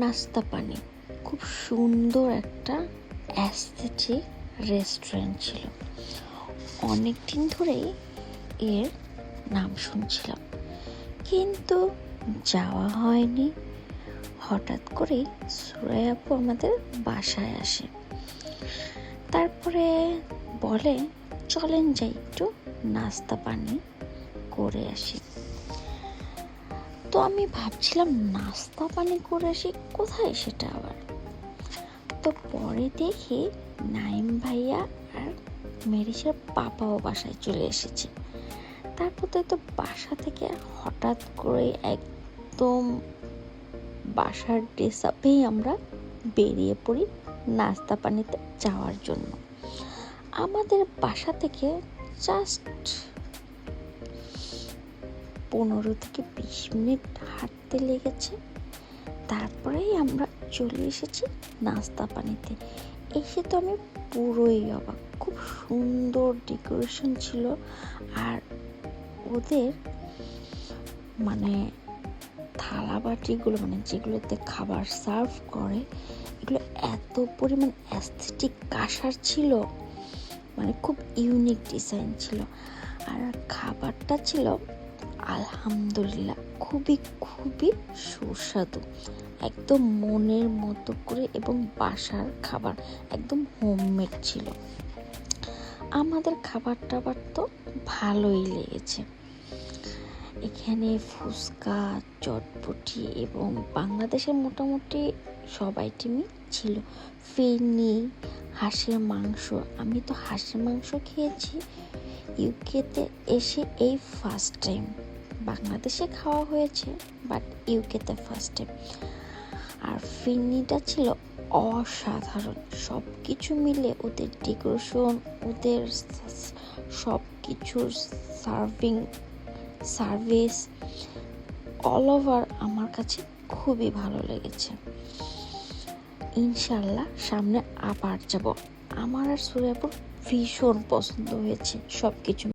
নাস্তা পানি, খুব সুন্দর একটা অ্যাস্থেটিক রেস্টুরেন্ট ছিল। অনেক দিন ধরেই এর নাম শুনছিলাম, কিন্তু যাওয়া হয়নি। হঠাৎ করেই সুরাইয়া আপু আমাদের বাসায় আসে, তারপরে বলে চলেন যাই একটু নাস্তা পানি করে আসি। তো আমি ভাবছিলাম নাস্তা পানি করে আসি কোথায় সেটা আবার। তো পরে দেখি নাইম ভাইয়া আর মেরিসের পাপাও বাসায় চলে এসেছে। তারপর তো বাসা থেকে হঠাৎ করে একদম বাসার ড্রেস আপেই আমরা বেরিয়ে পড়ি নাস্তা পানিতে যাওয়ার জন্য। আমাদের বাসা থেকে জাস্ট 15 থেকে 20 মিনিট হাঁটতে লেগেছে। তারপরেই আমরা চলে এসেছি নাস্তা পানিতে। এসে তো আমি পুরোই অবাক, খুব সুন্দর ডেকোরেশন ছিল। আর ওদের থালা বাটিগুলো যেগুলোতে খাবার সার্ভ করে, এগুলো এত পরিমাণ অ্যাস্থেটিক কাঁসার ছিল, খুব ইউনিক ডিজাইন ছিল। আর খাবারটা ছিল আলহামদুলিল্লাহ খুবই খুবই সুস্বাদু, একদম মনের মতো করে, এবং বাসার খাবার একদম হোমমেড ছিল। আমাদের খাবার টাবার তো ভালোই লেগেছে। এখানে ফুচকা, চটপটি এবং বাংলাদেশের মোটামুটি সব আইটেমই ছিল। ফিরনি, হাঁসের মাংস। আমি তো হাঁসের মাংস খেয়েছি ইউকেতে এসে এই ফার্স্ট টাইম। বাংলাদেশে খাওয়া হয়েছে, বাট ইউকেতে ফার্স্ট টাইম। আর ফিরনিটা ছিল অসাধারণ। সব কিছু মিলে ওদের ডেকোরেশন, ওদের সব কিছুর সার্ভিস অল ওভার আমার কাছে খুবই ভালো লেগেছে। ইনশাল্লাহ সামনে আবার যাব। আমার আর সুরাইয়াপুর ভীষণ পছন্দ হয়েছে সব কিছু।